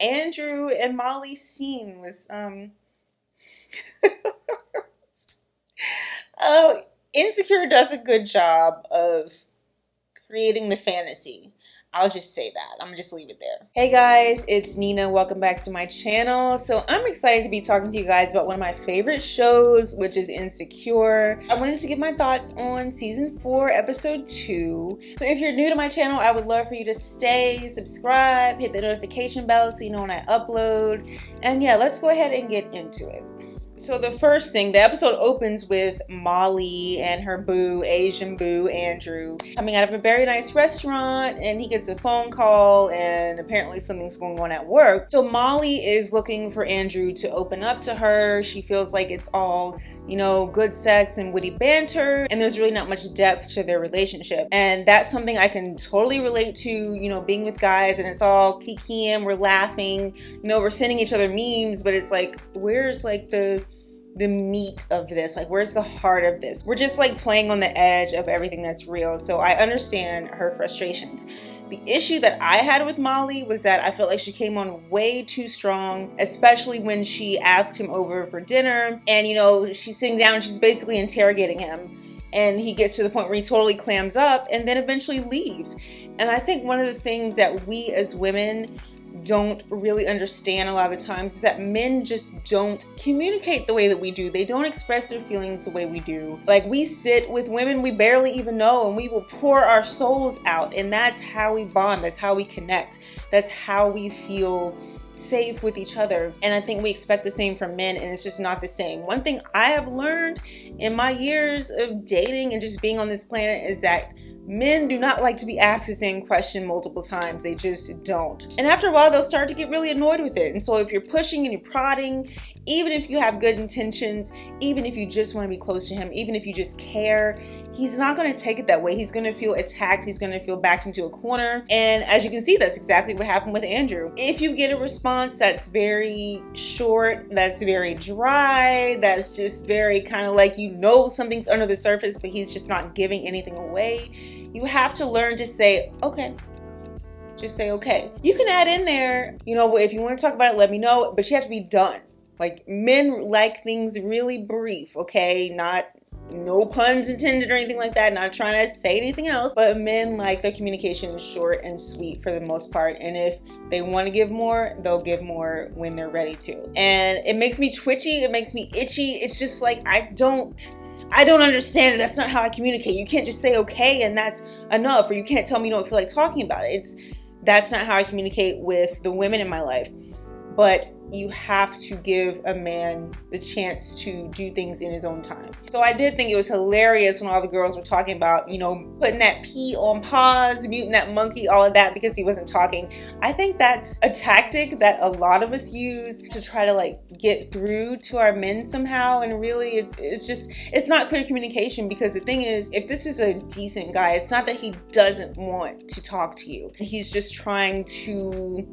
Andrew and Molly's scene was oh, Insecure does a good job of creating the fantasy. I'll just say that. I'm gonna just leave it there. Hey guys, it's Nina. Welcome back to my channel. So I'm excited to be talking to you guys about one of my favorite shows, which is Insecure. I wanted to give my thoughts on season 4, episode 2. So if you're new to my channel, I would love for you to stay, subscribe, hit the notification bell so you know when I upload. And yeah, let's go ahead and get into it. So the first thing, the episode opens with Molly and her boo, Asian boo, Andrew, coming out of a very nice restaurant, and he gets a phone call and apparently something's going on at work. So Molly is looking for Andrew to open up to her. She feels like it's all, you know, good sex and witty banter, and there's really not much depth to their relationship. And that's something I can totally relate to, you know, being with guys and it's all kikiing, we're laughing, you know, we're sending each other memes, but it's like, where's like the meat of this? Like, where's the heart of this? We're just like playing on the edge of everything that's real. So I understand her frustrations. The issue that I had with Molly was that I felt like she came on way too strong, especially when she asked him over for dinner and, you know, she's sitting down and she's basically interrogating him, and he gets to the point where he totally clams up and then eventually leaves. And I think one of the things that we as women don't really understand a lot of the times is that men just don't communicate the way that we do. They don't express their feelings the way we do. Like, we sit with women we barely even know and we will pour our souls out, and that's how we bond, that's how we connect, that's how we feel safe with each other. And I think we expect the same from men, and it's just not the same. One thing I have learned in my years of dating and just being on this planet is that men do not like to be asked the same question multiple times. They just don't. And after a while, they'll start to get really annoyed with it. And so if you're pushing and you're prodding, even if you have good intentions, even if you just want to be close to him, even if you just care, he's not going to take it that way. He's going to feel attacked. He's going to feel backed into a corner. And as you can see, that's exactly what happened with Andrew. If you get a response that's very short, that's very dry, that's just very kind of like, you know, something's under the surface, but he's just not giving anything away, you have to learn to say, okay. Just say, okay. You can add in there, you know, if you want to talk about it, let me know, but you have to be done. Like, men like things really brief, okay? No puns intended or anything like that, not trying to say anything else, but men like their communication short and sweet for the most part, and if they want to give more, they'll give more when they're ready to. And it makes me twitchy, it makes me itchy. It's just like, I don't understand it. That's not how I communicate. You can't just say okay and that's enough, or you can't tell me you don't feel like talking about it. That's not how I communicate with the women in my life. But you have to give a man the chance to do things in his own time. So I did think it was hilarious when all the girls were talking about, you know, putting that P on pause, muting that monkey, all of that because he wasn't talking. I think that's a tactic that a lot of us use to try to like get through to our men somehow. And really it's not clear communication, because the thing is, if this is a decent guy, it's not that he doesn't want to talk to you. He's just trying to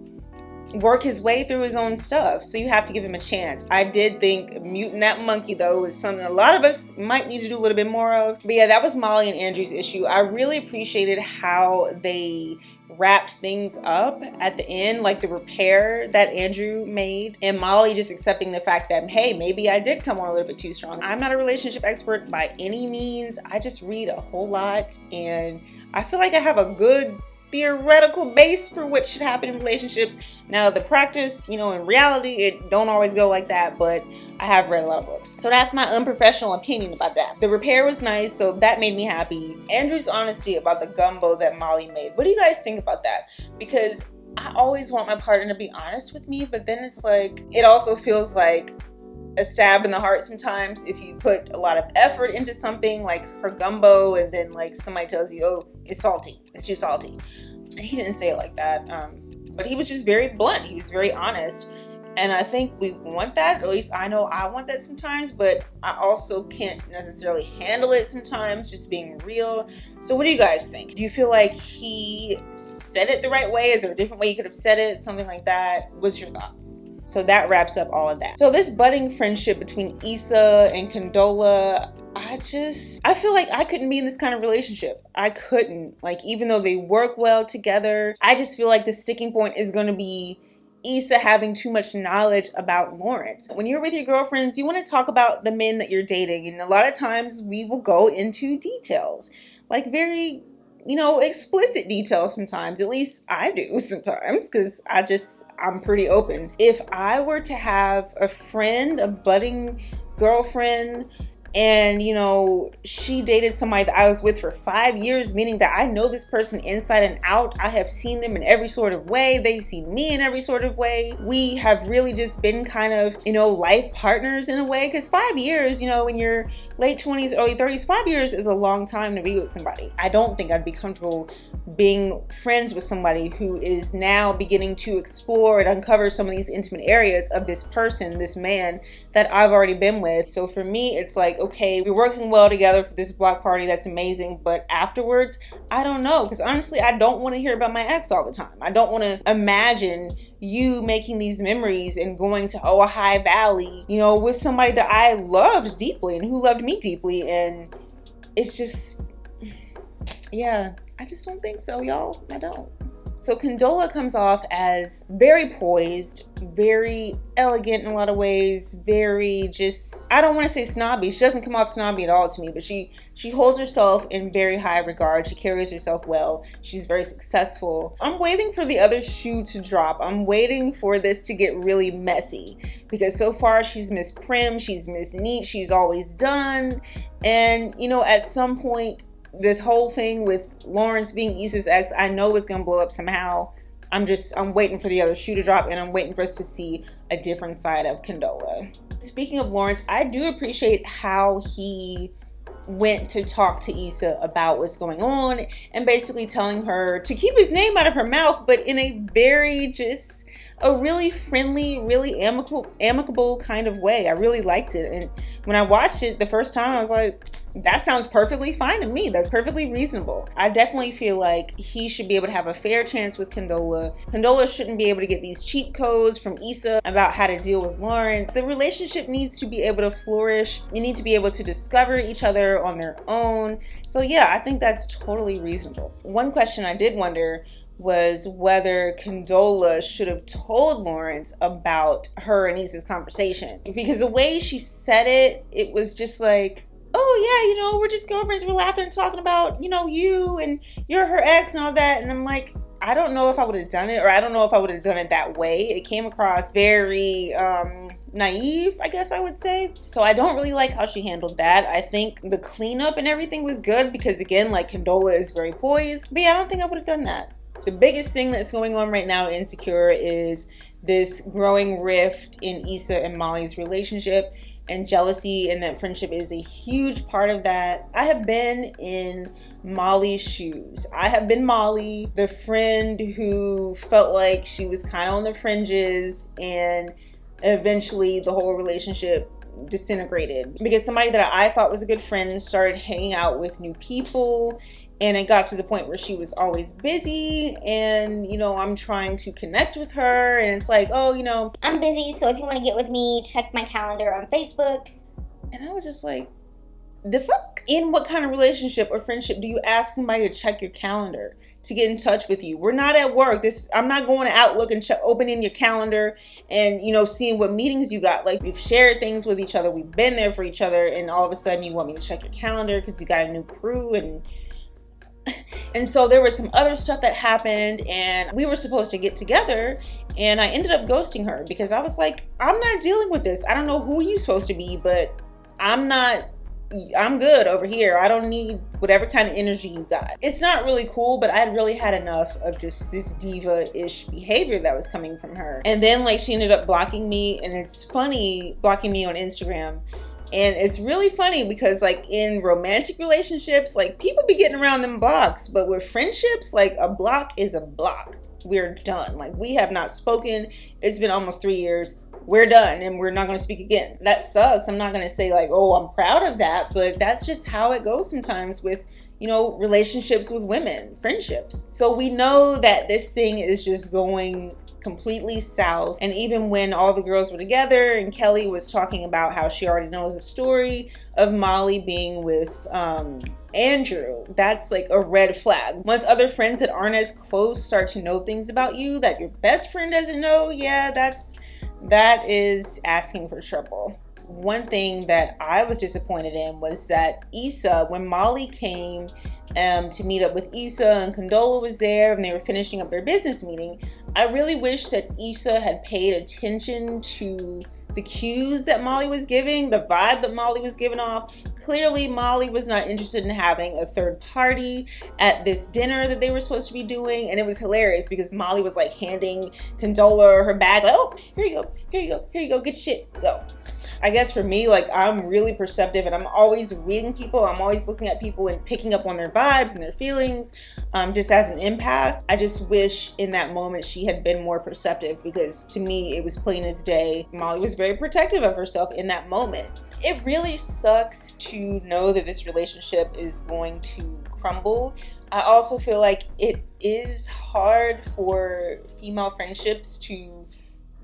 work his way through his own stuff, so you have to give him a chance. I did think muting that monkey though is something a lot of us might need to do a little bit more of. But yeah, that was Molly and Andrew's issue. I really appreciated how they wrapped things up at the end, like the repair that Andrew made, and Molly just accepting the fact that, hey, maybe I did come on a little bit too strong. I'm not a relationship expert by any means. I just read a whole lot, and I feel like I have a good theoretical base for what should happen in relationships. Now the practice, you know, in reality, it don't always go like that, but I have read a lot of books. So that's my unprofessional opinion about that. The repair was nice, so that made me happy. Andrew's honesty about the gumbo that Molly made. What do you guys think about that? Because I always want my partner to be honest with me, but then it's like, it also feels like a stab in the heart sometimes if you put a lot of effort into something like her gumbo and then like somebody tells you, oh, it's salty, it's too salty. And he didn't say it like that, but he was just very blunt. He was very honest, and I think we want that. At least I know I want that sometimes, but I also can't necessarily handle it sometimes, just being real. So what do you guys think? Do you feel like he said it the right way? Is there a different way he could have said it? Something like that. What's your thoughts? So that wraps up all of that. So this budding friendship between Issa and Condola, I feel like I couldn't be in this kind of relationship. I couldn't. Like, even though they work well together, I just feel like the sticking point is going to be Issa having too much knowledge about Lawrence. When you're with your girlfriends, you want to talk about the men that you're dating, and a lot of times we will go into details, like very, you know, explicit details sometimes. At least I do sometimes, because I'm pretty open. If I were to have a friend, a budding girlfriend, and you know, she dated somebody that I was with for 5 years, meaning that I know this person inside and out. I have seen them in every sort of way. They've seen me in every sort of way. We have really just been kind of, you know, life partners in a way, because 5 years, you know, when you're late 20s, early 30s, 5 years is a long time to be with somebody. I don't think I'd be comfortable being friends with somebody who is now beginning to explore and uncover some of these intimate areas of this person, this man that I've already been with. So for me, it's like, okay, we're working well together for this block party, that's amazing, but afterwards, I don't know, because honestly, I don't want to hear about my ex all the time. I don't want to imagine you making these memories and going to High Valley, you know, with somebody that I loved deeply and who loved me deeply, and it's just, yeah, I just don't think so, y'all. I don't. So Condola comes off as very poised, very elegant in a lot of ways, very just, I don't want to say snobby. She doesn't come off snobby at all to me, but she holds herself in very high regard. She carries herself well. She's very successful. I'm waiting for the other shoe to drop. I'm waiting for this to get really messy, because so far she's Miss Prim, she's Miss Neat, she's always done. And you know, at some point, the whole thing with Lawrence being Issa's ex, I know it's gonna blow up somehow. I'm waiting for the other shoe to drop, and I'm waiting for us to see a different side of Condola. Speaking of Lawrence, I do appreciate how he went to talk to Issa about what's going on, and basically telling her to keep his name out of her mouth, but in a very just a really friendly, really amicable kind of way. I really liked it. And when I watched it the first time, I was like, that sounds perfectly fine to me. That's perfectly reasonable. I definitely feel like he should be able to have a fair chance with Condola. Condola shouldn't be able to get these cheat codes from Issa about how to deal with Lawrence. The relationship needs to be able to flourish. You need to be able to discover each other on their own. So yeah, I think that's totally reasonable. One question I did wonder was whether Condola should have told Lawrence about her and Issa's conversation. Because the way she said it, it was just like, oh yeah, you know, we're just girlfriends, we're laughing and talking about, you know, you and you're her ex and all that. And I'm like, I don't know if I would have done it, or I don't know if I would have done it that way. It came across very naive, I guess I would say. So I don't really like how she handled that. I think the cleanup and everything was good, because again, like, Condola is very poised. But yeah, I don't think I would have done that. The biggest thing that's going on right now in Insecure is this growing rift in Issa and Molly's relationship, and jealousy and that friendship is a huge part of that. I have been in Molly's shoes. I have been Molly, the friend who felt like she was kind of on the fringes, and eventually the whole relationship disintegrated because somebody that I thought was a good friend started hanging out with new people. And it got to the point where she was always busy, and, you know, I'm trying to connect with her, and it's like, oh, you know, I'm busy, so if you want to get with me, check my calendar on Facebook. And I was just like, the fuck? In what kind of relationship or friendship do you ask somebody to check your calendar to get in touch with you? We're not at work. I'm not going to Outlook and opening your calendar and, you know, seeing what meetings you got. Like, we've shared things with each other. We've been there for each other, and all of a sudden you want me to check your calendar because you got a new crew. And so there was some other stuff that happened, and we were supposed to get together, and I ended up ghosting her because I was like, I'm not dealing with this. I don't know who you're supposed to be, but I'm good over here. I don't need whatever kind of energy you got. It's not really cool, but I had really had enough of just this diva-ish behavior that was coming from her. And then, like, she ended up blocking me, and it's funny, blocking me on Instagram. And it's really funny because, like, in romantic relationships, like, people be getting around them blocks. But with friendships, like, a block is a block. We're done. Like, we have not spoken. It's been almost 3 years. We're done, and we're not going to speak again. That sucks. I'm not going to say, like, oh, I'm proud of that. But that's just how it goes sometimes with, you know, relationships with women, friendships. So we know that this thing is just going completely south. And even when all the girls were together and Kelly was talking about how she already knows the story of Molly being with Andrew, that's like a red flag. Once other friends that aren't as close start to know things about you that your best friend doesn't know, yeah, that is asking for trouble. One thing that I was disappointed in was that Issa, when Molly came to meet up with Issa and Condola was there and they were finishing up their business meeting, I really wish that Issa had paid attention to the cues that Molly was giving, the vibe that Molly was giving off. Clearly, Molly was not interested in having a third party at this dinner that they were supposed to be doing. And it was hilarious because Molly was like handing Condola her bag, like, oh, here you go, here you go, here you go, get your shit, go. I guess for me, like, I'm really perceptive and I'm always reading people. I'm always looking at people and picking up on their vibes and their feelings, just as an empath. I just wish in that moment she had been more perceptive, because to me, it was plain as day. Molly was very protective of herself in that moment. It really sucks to know that this relationship is going to crumble. I also feel like it is hard for female friendships to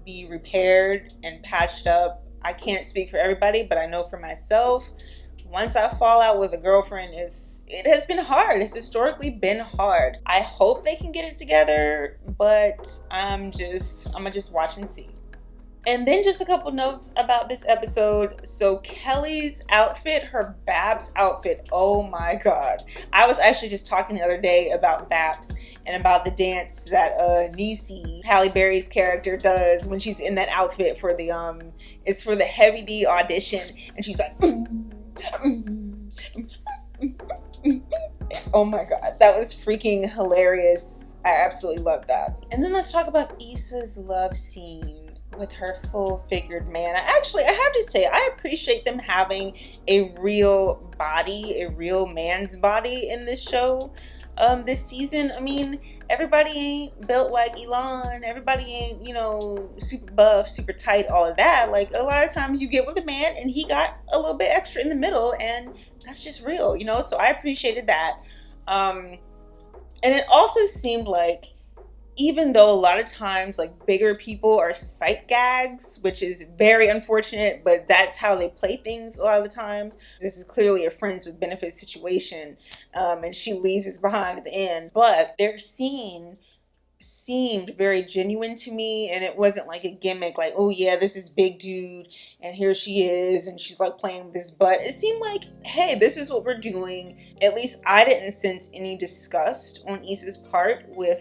be repaired and patched up. I can't speak for everybody, but I know for myself, once I fall out with a girlfriend, it has been hard. It's historically been hard. I hope they can get it together, but I'm gonna just watch and see. And then just a couple notes about this episode. So Kelly's outfit, her Babs outfit, oh my God. I was actually just talking the other day about Babs and about the dance that Niecy, Halle Berry's character, does when she's in that outfit for the it's for the Heavy D audition, and she's like oh my God, that was freaking hilarious. I absolutely love that. And then let's talk about Issa's love scene with her full-figured man. I have to say, I appreciate them having a real body, a real man's body in this show. This season, I mean, everybody ain't built like Elon. Everybody ain't, super buff, super tight, all of that. Like, a lot of times you get with a man and he got a little bit extra in the middle, and that's just real, so I appreciated that. And it also seemed like, even though a lot of times like bigger people are sight gags, which is very unfortunate, but that's how they play things a lot of the times. This is clearly a friends with benefits situation, and she leaves us behind at the end. But their scene seemed very genuine to me, and it wasn't like a gimmick, like, oh yeah, this is big dude and here she is and she's like playing with this butt. It seemed like, hey, this is what we're doing. At least I didn't sense any disgust on Issa's part with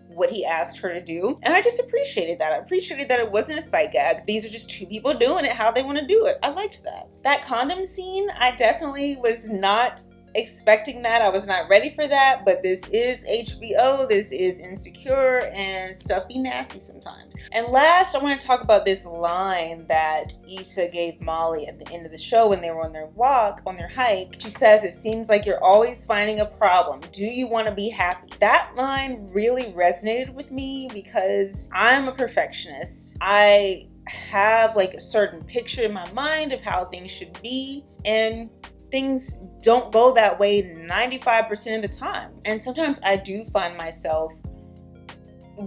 what he asked her to do, and I just appreciated that. I appreciated that it wasn't a sight gag. These are just two people doing it how they want to do it. I liked that condom scene. I definitely was not expecting that. I was not ready for that, but this is HBO, this is Insecure, and stuff be nasty sometimes. And last, I want to talk about this line that Issa gave Molly at the end of the show when they were on their walk, on their hike. She says, "It seems like you're always finding a problem. Do you want to be happy?" That line really resonated with me because I'm a perfectionist. I have like a certain picture in my mind of how things should be, and things don't go that way 95% of the time. And sometimes I do find myself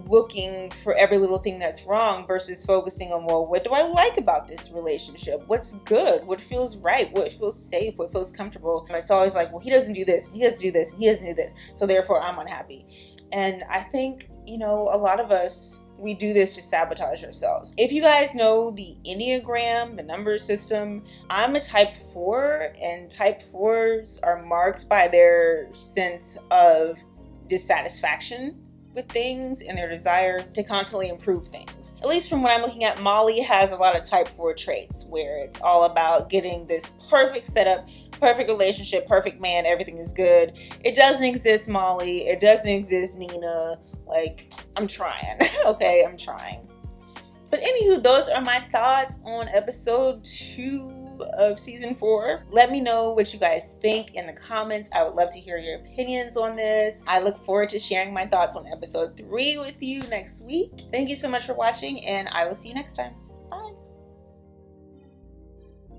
looking for every little thing that's wrong versus focusing on, well, what do I like about this relationship? What's good? What feels right? What feels safe? What feels comfortable? And it's always like, well, he doesn't do this, he doesn't do this, he doesn't do this, so therefore I'm unhappy. And I think, a lot of us, we do this to sabotage ourselves. If you guys know the Enneagram, the number system, I'm a type 4, and type 4s are marked by their sense of dissatisfaction with things and their desire to constantly improve things. At least from what I'm looking at, Molly has a lot of type 4 traits where it's all about getting this perfect setup, perfect relationship, perfect man, everything is good. It doesn't exist, Molly. It doesn't exist, Nina. Like, I'm trying. Okay, I'm trying. But anywho, those are my thoughts on episode 2 of season 4. Let me know what you guys think in the comments. I would love to hear your opinions on this. I look forward to sharing my thoughts on episode 3 with you next week. Thank you so much for watching, and I will see you next time. Bye.